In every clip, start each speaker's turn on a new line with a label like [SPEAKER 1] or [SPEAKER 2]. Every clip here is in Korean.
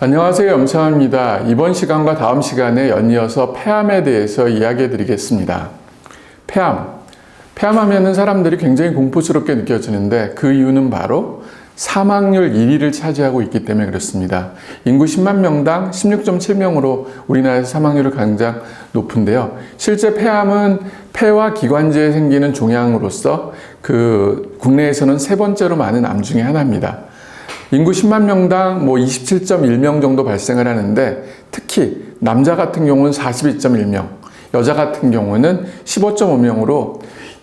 [SPEAKER 1] 안녕하세요. 염창입니다. 이번 시간과 다음 시간에 연이어서 폐암에 대해서 이야기해 드리겠습니다. 폐암하면은 사람들이 굉장히 공포스럽게 느껴지는데 그 이유는 바로 사망률 1위를 차지하고 있기 때문에 그렇습니다. 인구 10만 명당 16.7명으로 우리나라에서 사망률이 가장 높은데요. 실제 폐암은 폐와 기관지에 생기는 종양으로서 국내에서는 세 번째로 많은 암 중에 하나입니다. 인구 10만 명당 27.1명 정도 발생을 하는데 특히 남자 같은 경우는 42.1명, 여자 같은 경우는 15.5명으로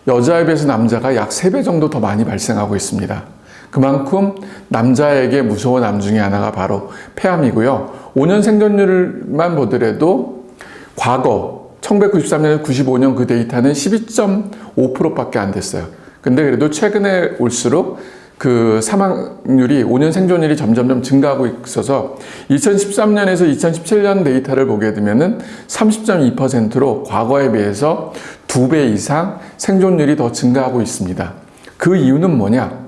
[SPEAKER 1] 여자에 비해서 남자가 약 3배 정도 더 많이 발생하고 있습니다. 그만큼 남자에게 무서운 암 중에 하나가 바로 폐암이고요. 5년 생존율만 보더라도 과거 1993년, 95년 그 데이터는 12.5%밖에 안 됐어요. 근데 그래도 최근에 올수록 사망률이 5년 생존율이 점점 증가하고 있어서 2013년에서 2017년 데이터를 보게 되면은 30.2%로 과거에 비해서 2배 이상 생존율이 더 증가하고 있습니다. 그 이유는 뭐냐?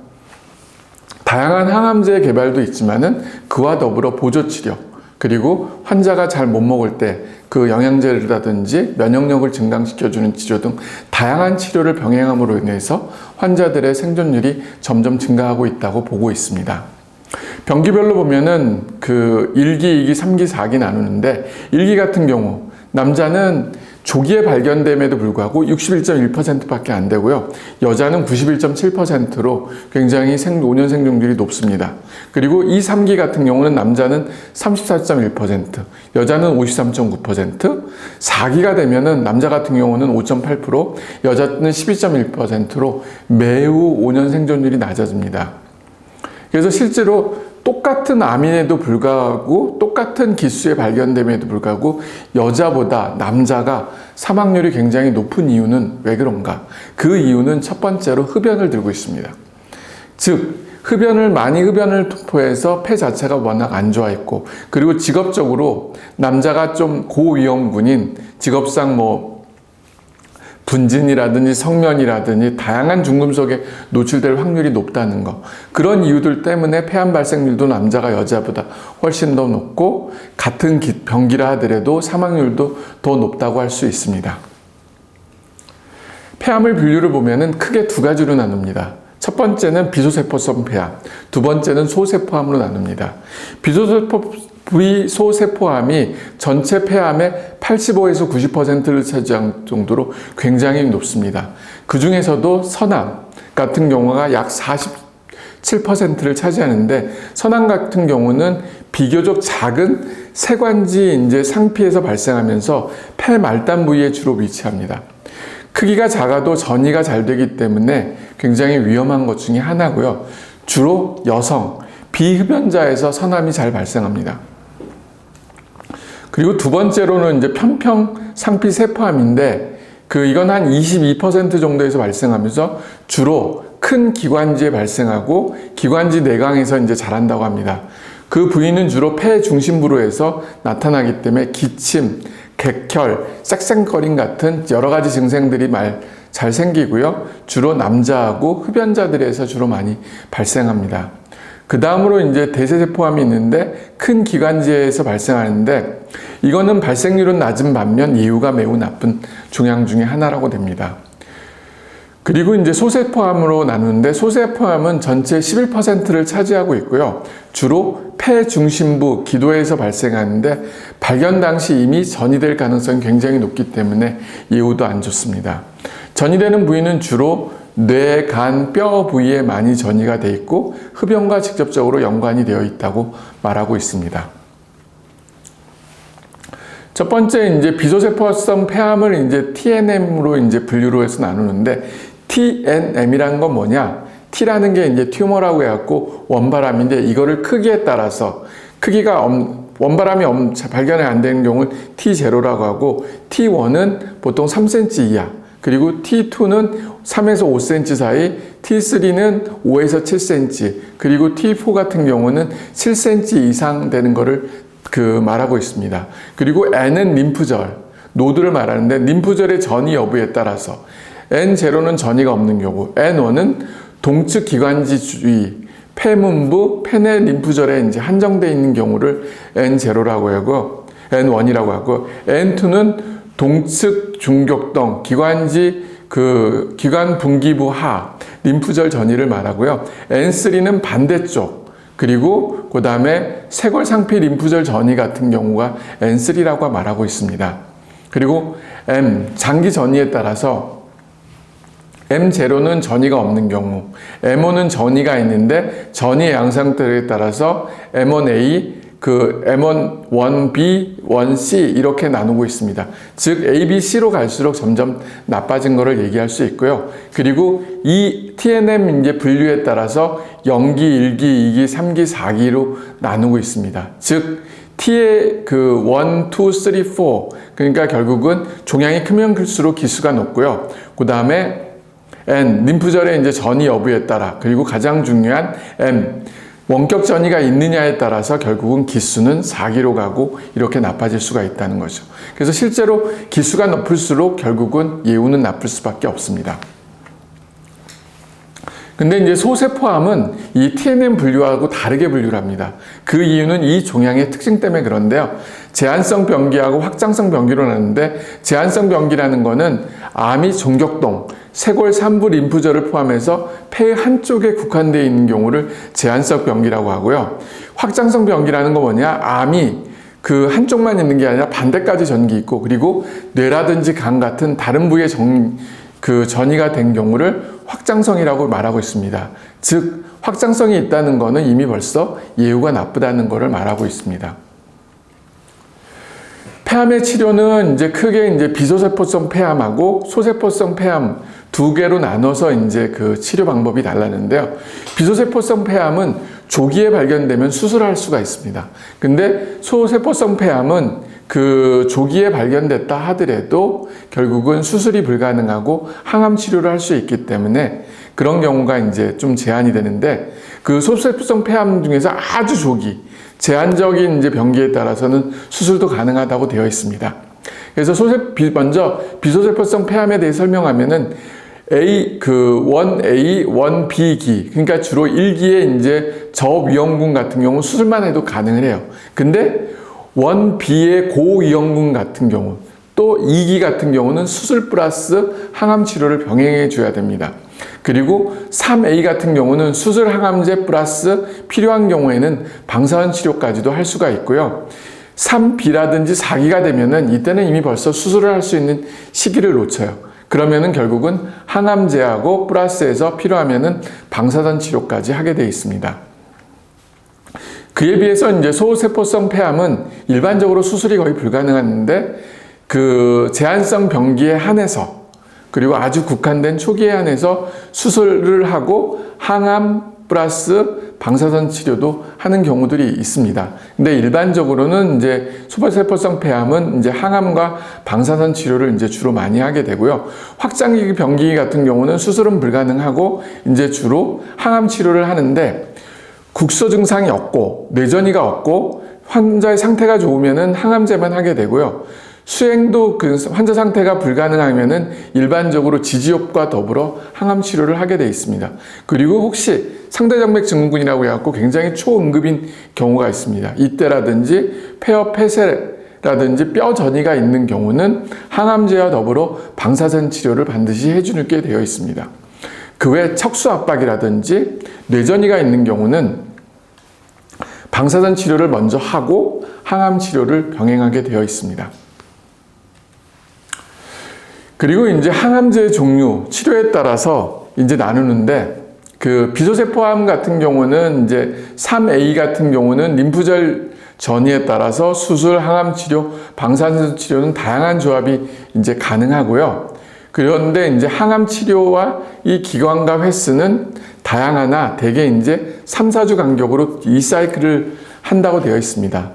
[SPEAKER 1] 다양한 항암제 개발도 있지만은 그와 더불어 보조치료, 그리고 환자가 잘 못 먹을 때 그 영양제라든지 면역력을 증강시켜주는 치료 등 다양한 치료를 병행함으로 인해서 환자들의 생존율이 점점 증가하고 있다고 보고 있습니다. 병기별로 보면은 1기, 2기, 3기, 4기 나누는데 1기 같은 경우 남자는 조기에 발견됨에도 불구하고 61.1%밖에 안 되고요. 여자는 91.7%로 굉장히 5년 생존율이 높습니다. 그리고 2, 3기 같은 경우는 남자는 34.1%, 여자는 53.9%, 4기가 되면은 남자 같은 경우는 5.8%, 여자는 12.1%로 매우 5년 생존율이 낮아집니다. 그래서 실제로 똑같은 암인에도 불구하고 똑같은 기수에 발견됨에도 불구하고 여자보다 남자가 사망률이 굉장히 높은 이유는 왜 그런가? 그 이유는 첫 번째로 흡연을 들고 있습니다. 즉 흡연을 토해서 폐 자체가 워낙 안 좋아 있고, 그리고 직업적으로 남자가 좀 고위험군인 직업상 분진이라든지 성면이라든지 다양한 중금속에 노출될 확률이 높다는 거, 그런 이유들 때문에 폐암 발생률도 남자가 여자보다 훨씬 더 높고 같은 병기라 하더라도 사망률도 더 높다고 할 수 있습니다. 폐암을 분류를 보면은 크게 두 가지로 나눕니다. 첫 번째는 비소세포성 폐암, 두 번째는 소세포암으로 나눕니다. 비소세포암이 전체 폐암의 85에서 90%를 차지할 정도로 굉장히 높습니다. 그 중에서도 선암 같은 경우가 약 47%를 차지하는데, 선암 같은 경우는 비교적 작은 세관지 상피에서 발생하면서 폐 말단 부위에 주로 위치합니다. 크기가 작아도 전이가 잘 되기 때문에 굉장히 위험한 것 중에 하나고요. 주로 여성, 비흡연자에서 선암이 잘 발생합니다. 그리고 두 번째로는 편평 상피 세포암인데, 이건 한 22% 정도에서 발생하면서 주로 큰 기관지에 발생하고 기관지 내강에서 자란다고 합니다. 그 부위는 주로 폐 중심부로 해서 나타나기 때문에 기침, 객혈, 쌕쌕거림 같은 여러 가지 증상들이 잘 생기고요. 주로 남자하고 흡연자들에서 주로 많이 발생합니다. 그 다음으로 대세세포암이 있는데 큰 기관지에서 발생하는데, 이거는 발생률은 낮은 반면 이유가 매우 나쁜 종양 중에 하나라고 됩니다. 그리고 소세포암으로 나누는데, 소세포암은 전체 11%를 차지하고 있고요. 주로 폐 중심부 기도에서 발생하는데 발견 당시 이미 전이될 가능성이 굉장히 높기 때문에 이유도 안 좋습니다. 전이되는 부위는 주로 뇌, 간, 뼈 부위에 많이 전이가 되어 있고 흡연과 직접적으로 연관이 되어 있다고 말하고 있습니다. 첫 번째 비소세포성 폐암을 TNM으로 분류로 해서 나누는데, TNM이라는 건 뭐냐? T라는 게 튜머라고 해갖고 원바람인데, 이거를 크기에 따라서 원바람이 발견이 안 되는 경우는 T0라고 하고, T1은 보통 3cm 이하, 그리고 T2는 3에서 5cm 사이, T3는 5에서 7cm, 그리고 T4 같은 경우는 7cm 이상 되는 거를 말하고 있습니다. 그리고 N은 림프절, 노드를 말하는데 림프절의 전이 여부에 따라서 N0는 전이가 없는 경우, N1은 동측 기관지 주위, 폐문부, 폐내 림프절에 이제 한정되어 있는 경우를 N0라고 하고, N1이라고 하고, N2는 동측 중격동, 기관 분기부 하, 림프절 전이를 말하고요. N3는 반대쪽, 그리고 그 다음에 쇄골 상피 림프절 전이 같은 경우가 N3라고 말하고 있습니다. 그리고 M, 장기 전이에 따라서 M0는 전이가 없는 경우, M1은 전이가 있는데 전이의 양상들에 따라서 M1A, M1, 1B, 1C 이렇게 나누고 있습니다. 즉 A, B, C로 갈수록 점점 나빠진 것을 얘기할 수 있고요. 그리고 이 TNM 이제 분류에 따라서 0기, 1기, 2기, 3기, 4기로 나누고 있습니다. 즉 T의 1, 2, 3, 4 그러니까 결국은 종양이 크면 클수록 기수가 높고요. 그 다음에 N, 림프절의 이제 전이 여부에 따라, 그리고 가장 중요한 M, 원격 전이가 있느냐에 따라서 결국은 기수는 4기로 가고 이렇게 나빠질 수가 있다는 거죠. 그래서 실제로 기수가 높을수록 결국은 예후는 나쁠 수밖에 없습니다. 근데 이제 소세포암은 이 TNM 분류하고 다르게 분류를 합니다. 그 이유는 이 종양의 특징 때문에 그런데요. 제한성 병기하고 확장성 병기로 나누는데, 제한성 병기라는 거는 암이 종격동, 쇄골 3부 림프절을 포함해서 폐의 한쪽에 국한되어 있는 경우를 제한성 병기라고 하고요. 확장성 병기라는 건 뭐냐? 암이 그 한쪽만 있는 게 아니라 반대까지 전기 있고, 그리고 뇌라든지 간 같은 다른 부위에 전이가 된 경우를 확장성이라고 말하고 있습니다. 즉, 확장성이 있다는 것은 이미 벌써 예후가 나쁘다는 것을 말하고 있습니다. 폐암의 치료는 이제 크게 이제 비소세포성 폐암하고 소세포성 폐암 두 개로 나눠서 이제 그 치료 방법이 달랐는데요. 비소세포성 폐암은 조기에 발견되면 수술할 수가 있습니다. 근데 소세포성 폐암은 조기에 발견됐다 하더라도 결국은 수술이 불가능하고 항암 치료를 할 수 있기 때문에 그런 경우가 이제 좀 제한이 되는데, 그 소세포성 폐암 중에서 아주 조기, 제한적인 이제 병기에 따라서는 수술도 가능하다고 되어 있습니다. 그래서 먼저 비소세포성 폐암에 대해 설명하면은 1A, 1B기, 그러니까 주로 1기에 이제 저위험군 같은 경우 수술만 해도 가능을 해요. 근데 1B의 고위험군 같은 경우, 또 2기 같은 경우는 수술 플러스 항암 치료를 병행해 줘야 됩니다. 그리고 3A 같은 경우는 수술 항암제 플러스 필요한 경우에는 방사선 치료까지도 할 수가 있고요. 3B라든지 4기가 되면은 이때는 이미 벌써 수술을 할 수 있는 시기를 놓쳐요. 그러면은 결국은 항암제하고 플러스해서 필요하면은 방사선 치료까지 하게 되어 있습니다. 그에 비해서 이제 소세포성 폐암은 일반적으로 수술이 거의 불가능한데, 그 제한성 병기에 한해서, 그리고 아주 국한된 초기에 한해서 수술을 하고 항암 플러스 방사선 치료도 하는 경우들이 있습니다. 근데 일반적으로는 이제 소세포성 폐암은 이제 항암과 방사선 치료를 이제 주로 많이 하게 되고요. 확장기 병기 같은 경우는 수술은 불가능하고 이제 주로 항암 치료를 하는데, 국소 증상이 없고 뇌전이가 없고 환자의 상태가 좋으면은 항암제만 하게 되고요. 수행도 그 환자 상태가 불가능하면은 일반적으로 지지협과 더불어 항암 치료를 하게 되어 있습니다. 그리고 혹시 상대정맥 증후군이라고 해갖고 굉장히 초응급인 경우가 있습니다. 이때라든지 폐업 폐쇄라든지 뼈 전이가 있는 경우는 항암제와 더불어 방사선 치료를 반드시 해주게 되어 있습니다. 그 외 척수 압박이라든지 뇌전이가 있는 경우는 방사선 치료를 먼저 하고 항암 치료를 병행하게 되어 있습니다. 그리고 이제 항암제 종류, 치료에 따라서 이제 나누는데, 그 비소세포암 같은 경우는 이제 3A 같은 경우는 림프절 전이에 따라서 수술, 항암 치료, 방사선 치료는 다양한 조합이 이제 가능하고요. 그런데 이제 항암 치료와 이 기관과 횟수는 다양하나 대개 이제 3, 4주 간격으로 2사이클을 한다고 되어 있습니다.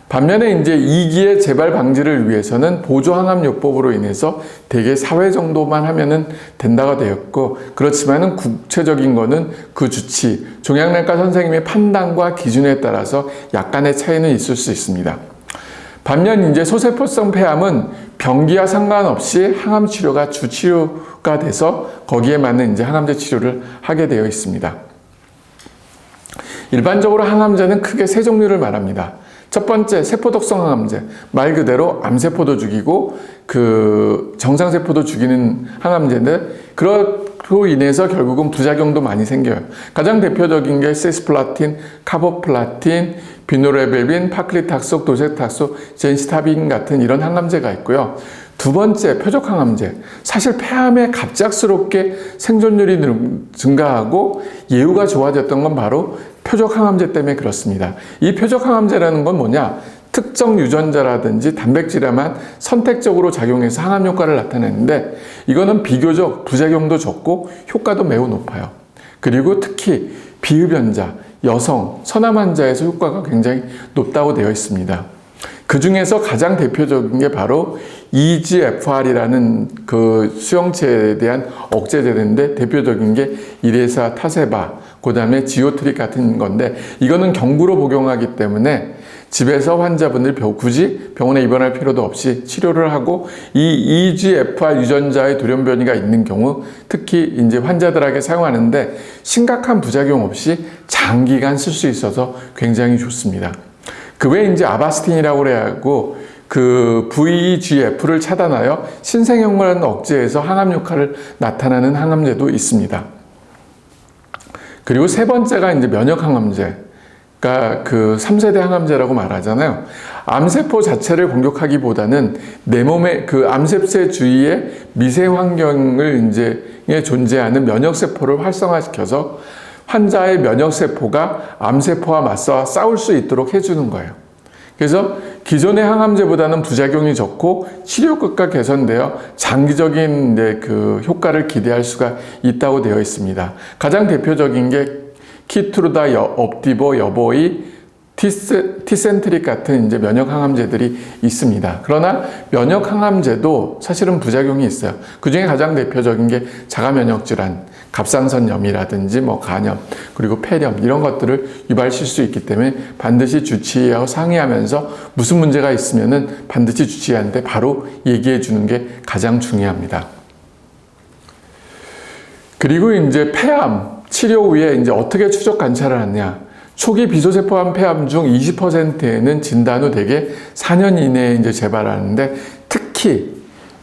[SPEAKER 1] 반면에 이제 2기의 재발 방지를 위해서는 보조항암요법으로 인해서 대개 4회 정도만 하면은 된다고 되어 있고, 그렇지만은 구체적인 거는 그 주치, 종양내과 선생님의 판단과 기준에 따라서 약간의 차이는 있을 수 있습니다. 반면 이제 소세포성 폐암은 병기와 상관없이 항암 치료가 주치료가 돼서 거기에 맞는 이제 항암제 치료를 하게 되어 있습니다. 일반적으로 항암제는 크게 세 종류를 말합니다. 첫 번째, 세포독성 항암제. 말 그대로 암세포도 죽이고 정상세포도 죽이는 항암제인데, 그로 인해서 결국은 부작용도 많이 생겨요. 가장 대표적인 게 시스플라틴, 카보플라틴, 비노레벨빈, 파클리탁소, 도세탁소, 젠시타빈 같은 이런 항암제가 있고요. 두 번째, 표적항암제. 사실 폐암에 갑작스럽게 생존율이 증가하고 예후가 좋아졌던 건 바로 표적항암제 때문에 그렇습니다. 이 표적항암제라는 건 뭐냐? 특정 유전자라든지 단백질에만 선택적으로 작용해서 항암 효과를 나타내는데, 이거는 비교적 부작용도 적고 효과도 매우 높아요. 그리고 특히 비흡연자, 여성, 서남 환자에서 효과가 굉장히 높다고 되어 있습니다. 그 중에서 가장 대표적인 게 바로 EGFR이라는 그 수용체에 대한 억제제인데, 대표적인 게 이레사, 타세바, 그 다음에 지오트릭 같은 건데, 이거는 경구로 복용하기 때문에 집에서 환자분들 굳이 병원에 입원할 필요도 없이 치료를 하고, 이 EGFR 유전자의 돌연변이가 있는 경우 특히 이제 환자들에게 사용하는데 심각한 부작용 없이 장기간 쓸 수 있어서 굉장히 좋습니다. 그 외에 이제 아바스틴이라고 그래가지고 그 VEGF를 차단하여 신생혈관 억제해서 항암 효과를 나타나는 항암제도 있습니다. 그리고 세 번째가 이제 면역항암제. 그러니까 그 3세대 항암제라고 말하잖아요. 암세포 자체를 공격하기보다는 내 몸의 그 암세포 주위의 미세 환경을 이제 존재하는 면역세포를 활성화시켜서 환자의 면역세포가 암세포와 맞서 싸울 수 있도록 해주는 거예요. 그래서 기존의 항암제보다는 부작용이 적고 치료효과가 개선되어 장기적인 그 효과를 기대할 수가 있다고 되어 있습니다. 가장 대표적인 게 키트루다, 업디보, 여보이, 티센트릭 같은 이제 면역 항암제들이 있습니다. 그러나 면역 항암제도 사실은 부작용이 있어요. 그 중에 가장 대표적인 게 자가 면역 질환, 갑상선염이라든지 뭐 간염, 그리고 폐렴 이런 것들을 유발시킬 수 있기 때문에 반드시 주치의하고 상의하면서 무슨 문제가 있으면은 반드시 주치의한테 바로 얘기해 주는 게 가장 중요합니다. 그리고 이제 폐암 치료 후에 이제 어떻게 추적 관찰을 하느냐? 초기 비소세포암 폐암 중 20%에는 진단 후 대개 4년 이내에 이제 재발하는데, 특히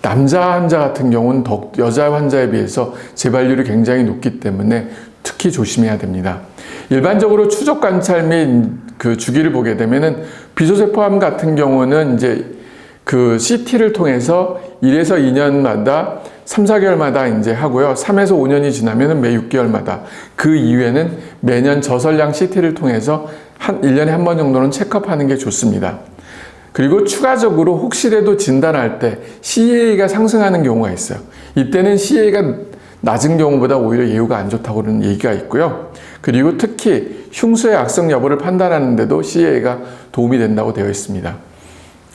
[SPEAKER 1] 남자 환자 같은 경우는 여자 환자에 비해서 재발률이 굉장히 높기 때문에 특히 조심해야 됩니다. 일반적으로 추적 관찰 및 그 주기를 보게 되면은 비소세포암 같은 경우는 이제 그 CT를 통해서 1에서 2년마다 3, 4개월마다 이제 하고요. 3에서 5년이 지나면 매 6개월마다, 그 이후에는 매년 저설량 CT를 통해서 1년에 한 번 정도는 체크업하는 게 좋습니다. 그리고 추가적으로 혹시라도 진단할 때 CEA가 상승하는 경우가 있어요. 이때는 CEA가 낮은 경우보다 오히려 예후가 안 좋다고 그런 얘기가 있고요. 그리고 특히 흉수의 악성 여부를 판단하는 데도 CEA가 도움이 된다고 되어 있습니다.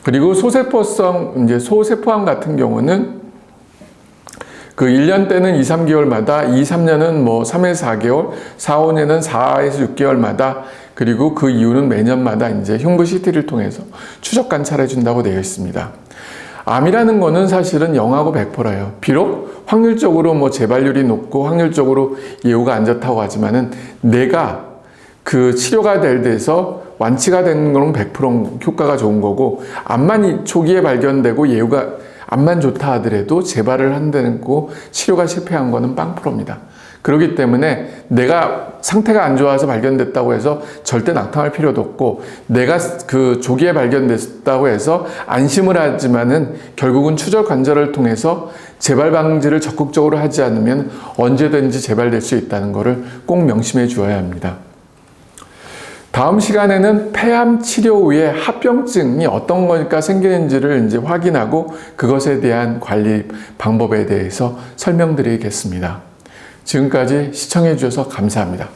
[SPEAKER 1] 그리고 소세포성 이제 소세포암 같은 경우는 그 1년 때는 2, 3개월마다, 2, 3년은 뭐 3에서 4개월, 4, 5년은 4에서 6개월마다, 그리고 그 이후는 매년마다 이제 흉부 CT를 통해서 추적 관찰해 준다고 되어 있습니다. 암이라는 거는 사실은 0하고 100%예요. 비록 확률적으로 뭐 재발률이 높고 확률적으로 예후가 안 좋다고 하지만은 내가 그 치료가 될 데서 완치가 되는 거는 100% 효과가 좋은 거고, 암만 초기에 발견되고 예후가 암만 좋다 하더라도 재발을 한다는 거 치료가 실패한 거는 0%입니다. 그렇기 때문에 내가 상태가 안 좋아서 발견됐다고 해서 절대 낙tam할 필요도 없고, 내가 그 조기에 발견됐다고 해서 안심을 하지만은 결국은 추적 관절을 통해서 재발 방지를 적극적으로 하지 않으면 언제든지 재발될 수 있다는 것을 꼭 명심해 주어야 합니다. 다음 시간에는 폐암 치료 후에 합병증이 어떤 거니까 생기는지를 이제 확인하고 그것에 대한 관리 방법에 대해서 설명드리겠습니다. 지금까지 시청해 주셔서 감사합니다.